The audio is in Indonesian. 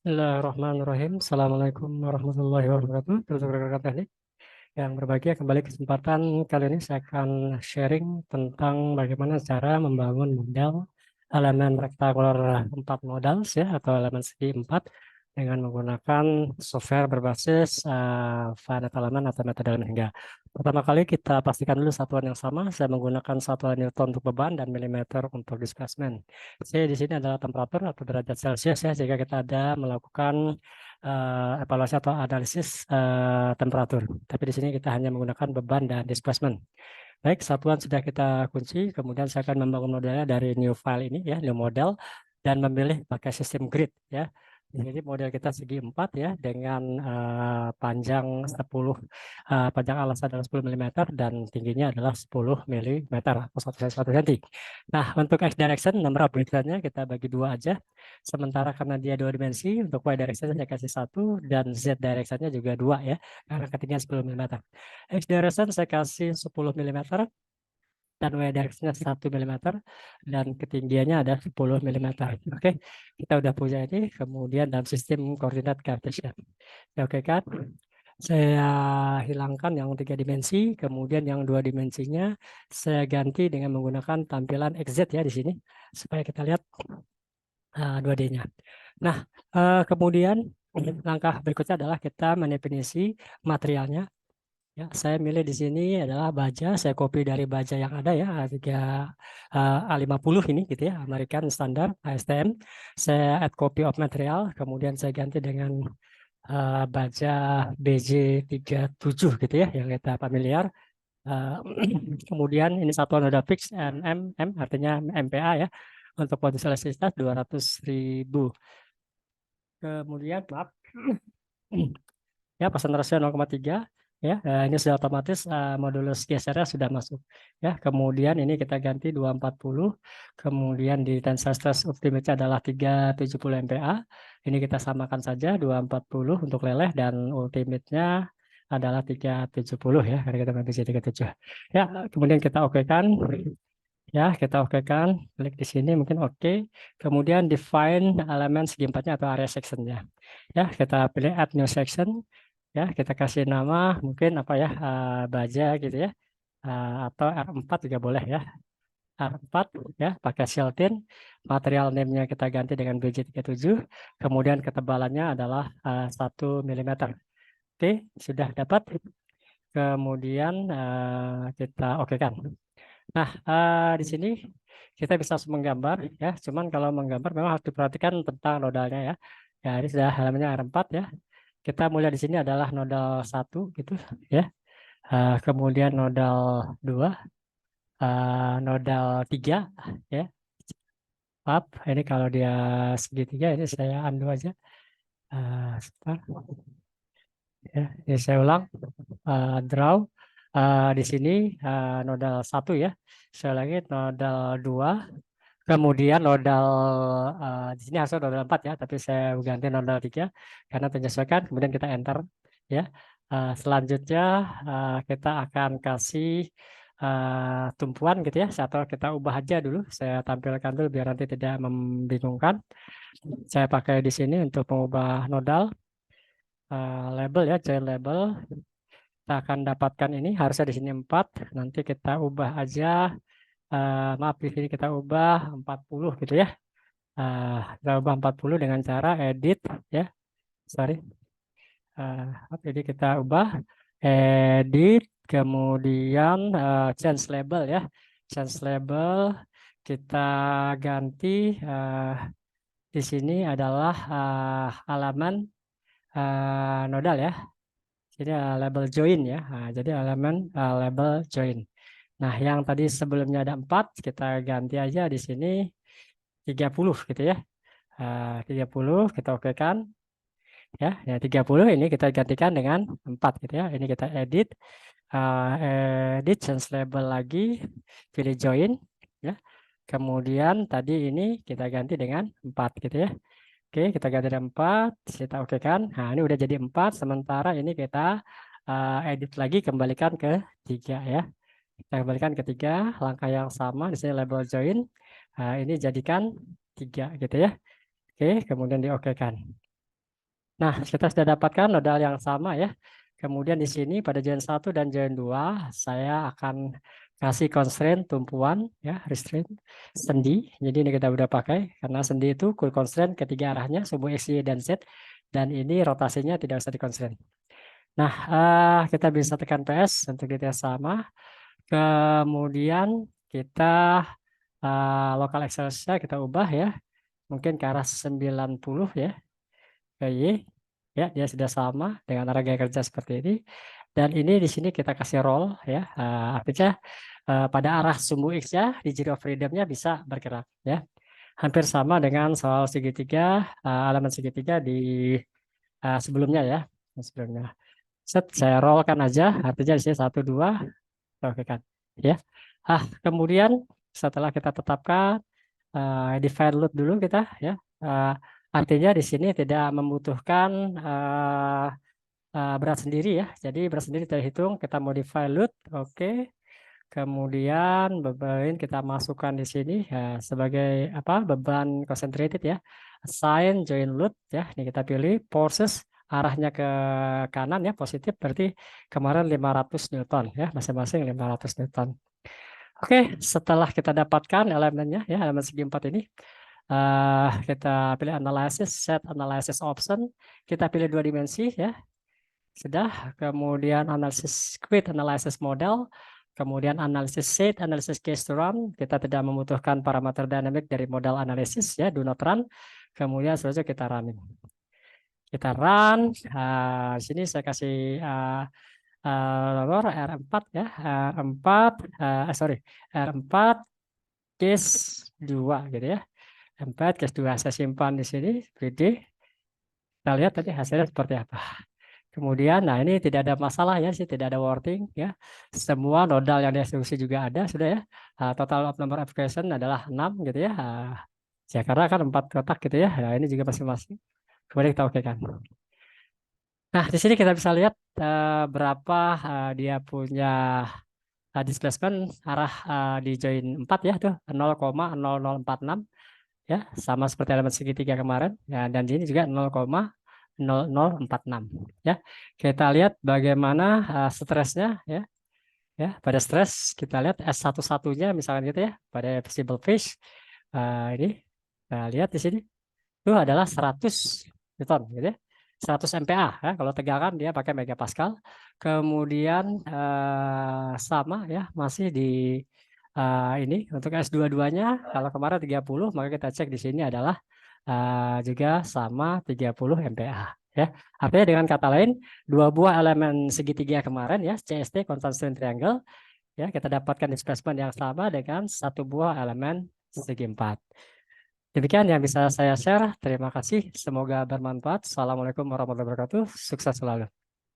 Bismillahirrahmanirrahim. Assalamualaikum warahmatullahi wabarakatuh. Terus rekan teknik yang berbahagia, kembali kesempatan kali ini saya akan sharing tentang bagaimana cara membangun model elemen rektangular 4 modals ya, atau elemen segi 4 dengan menggunakan software berbasis finite element atau metode elemen hingga. Pertama kali kita pastikan dulu satuan yang sama. Saya menggunakan satuan Newton untuk beban dan milimeter untuk displacement. C di sini adalah temperatur atau derajat Celcius ya, jika kita ada melakukan evaluasi atau analisis temperatur. Tapi di sini kita hanya menggunakan beban dan displacement. Baik, satuan sudah kita kunci. Kemudian saya akan membangun modelnya dari new file ini ya, new model, dan memilih pakai sistem grid ya. Di sini model kita segi 4 ya, dengan panjang 10 panjang alas adalah 10 mm dan tingginya adalah 10 mm atau 1 cm. Nah, untuk x direction nomor update-nya kita bagi dua aja. Sementara karena dia dua dimensi, untuk y direction saya kasih 1 dan z direction-nya juga 2 ya, karena ketinggian 10 mm. X direction saya kasih 10 mm dan Y direction-nya 1 mm dan ketinggiannya ada 10 mm. Oke, kita udah punya ini. Kemudian dalam sistem koordinat Cartesian. Oke kan? Saya hilangkan yang 3 dimensi, kemudian yang 2 dimensinya saya ganti dengan menggunakan tampilan XZ ya di sini supaya kita lihat 2D-nya. Nah, kemudian langkah berikutnya adalah kita mendefinisi materialnya. Ya, saya milih di sini adalah baja. Saya copy dari baja yang ada ya, A50 ini gitu ya, American Standard ASTM. Saya add copy of material, kemudian saya ganti dengan baja BJ37 gitu ya, yang kita familiar. Uh, Kemudian ini satuan udah fix MM, artinya MPa ya, untuk potensial resistance 200.000. Kemudian maaf, ya persentase 0,3 ya, ini sudah otomatis modulus gesernya sudah masuk ya. Kemudian ini kita ganti 240, kemudian di tensile stress ultimate adalah 370 MPa. Ini kita samakan saja 240 untuk leleh dan ultimate-nya adalah 370 ya, karena kita memilih 37 ya. Kemudian kita oke kan ya, kita oke kan, klik di sini mungkin oke. Kemudian define elemen segi empatnya atau area sectionnya ya, kita pilih add new section ya, kita kasih nama mungkin apa ya, baja gitu ya. Atau R4 juga boleh ya, R4 ya, pakai Shieldin. Material name-nya kita ganti dengan BJ37, kemudian ketebalannya adalah 1 mm. Oke, sudah dapat. Kemudian kita oke kan. Nah, di sini kita bisa langsung menggambar ya, cuman kalau menggambar memang harus diperhatikan tentang nodalnya ya. Ya, ini sudah halamannya R4 ya. Kita mulai di sini adalah nodal 1 gitu ya. Kemudian nodal 2, nodal 3 ya. Maaf, ini kalau dia segitiga ini saya undo aja. Sebentar. Ya, ini saya ulang. Draw. Di sini nodal 1 ya. Saya lagi nodal 2. Kemudian nodal di sini harusnya nodal 4 ya, tapi saya ganti nodal 3 karena menyesuaikan. Kemudian kita enter ya. Selanjutnya kita akan kasih tumpuan gitu ya, atau kita ubah aja dulu. Saya tampilkan dulu biar nanti tidak membingungkan. Saya pakai di sini untuk mengubah nodal label ya, join label. Kita akan dapatkan ini harusnya di sini 4. Nanti kita ubah aja, maaf di sini kita ubah 40 gitu ya. Kita ubah 40 dengan cara edit ya. Sorry. Jadi kita ubah edit, kemudian change label ya. Change label kita ganti di sini adalah halaman nodal ya. Jadi label join ya. Jadi elemen label join. Nah, yang tadi sebelumnya ada 4, kita ganti aja di sini 30 gitu ya. 30 kita oke kan. Ya 30 ini kita gantikan dengan 4 gitu ya. Ini kita edit, edit change label lagi, pilih join ya. Kemudian tadi ini kita ganti dengan 4 gitu ya. Oke, kita ganti dengan 4, kita oke kan. Nah, ini udah jadi 4, sementara ini kita edit lagi, kembalikan ke 3 ya. Kita kembalikan ke 3, langkah yang sama di sini label join. Ini jadikan 3 gitu ya. Oke, kemudian diokekan. Nah, kita sudah dapatkan nodal yang sama ya. Kemudian di sini pada join 1 dan join 2 saya akan kasih constraint tumpuan ya, restraint sendi. Jadi ini kita udah pakai karena sendi itu cool constraint ketiga arahnya sumbu X, Y, dan Z, dan ini rotasinya tidak usah di constraint. Nah, kita bisa tekan PS untuk kita sama. Kemudian kita local access-nya kita ubah ya. Mungkin ke arah 90 ya. Ke Y. Ya, dia sudah sama dengan arah gaya kerja seperti ini. Dan ini di sini kita kasih roll ya. Artinya pada arah sumbu X-nya di zero of freedom-nya bisa bergerak ya. Hampir sama dengan soal segitiga, elemen segitiga di sebelumnya ya. Sebelumnya. Set, saya rollkan aja, artinya di sini 1, 2, oke kan. Ya. Kemudian setelah kita tetapkan define load dulu kita ya. Artinya di sini tidak membutuhkan berat sendiri ya. Jadi berat sendiri terhitung, kita modify load, oke. Kemudian beban kita masukkan di sini ya, sebagai apa? Beban concentrated ya. Assign join load ya. Ini kita pilih forces arahnya ke kanan ya, positif berarti kemarin 500 Newton ya, masing-masing 500 Newton. Oke, setelah kita dapatkan elemennya ya, elemen segi 4 ini, kita pilih analysis, set analysis option, kita pilih 2 dimensi ya. Sudah, kemudian analisis quit, analisis model, kemudian analisis state, analisis case to run. Kita tidak membutuhkan parameter dynamic dari modal analisis ya, do not run. Kemudian selanjutnya kita running. Kita run. Di sini saya kasih nomor R4 ya, R4, sorry, R4 case 2 gitu ya. R4 case 2 saya simpan di sini, PD. Kita lihat tadi hasilnya seperti apa. Kemudian, nah ini tidak ada masalah ya, sih tidak ada wording ya. Semua nodal yang dieksekusi juga ada sudah ya. Total of number of application adalah 6 gitu ya. Ya karena kan 4 kotak gitu ya. Nah, ini juga masing-masing. Kemudian kita oke kan. Nah, di sini kita bisa lihat berapa dia punya displacement arah di join 4 ya tuh 0,0046 ya, sama seperti elemen segitiga kemarin ya, dan di sini juga 0,0046 ya. Kita lihat bagaimana stresnya ya. Ya, pada stres kita lihat S1-1-nya misalkan gitu ya, pada visible phase ini kita lihat di sini itu adalah 100 Newton gitu ya. 100 MPa ya, kalau tegangan dia pakai megapascal. Kemudian sama ya, masih di ini untuk S22-nya kalau kemarin 30, maka kita cek di sini adalah juga sama 30 MPa ya. Artinya dengan kata lain, dua buah elemen segitiga kemarin ya, CST constant strain triangle ya, kita dapatkan displacement yang sama dengan satu buah elemen segi 4. Demikian yang bisa saya share. Terima kasih. Semoga bermanfaat. Assalamualaikum warahmatullahi wabarakatuh. Sukses selalu.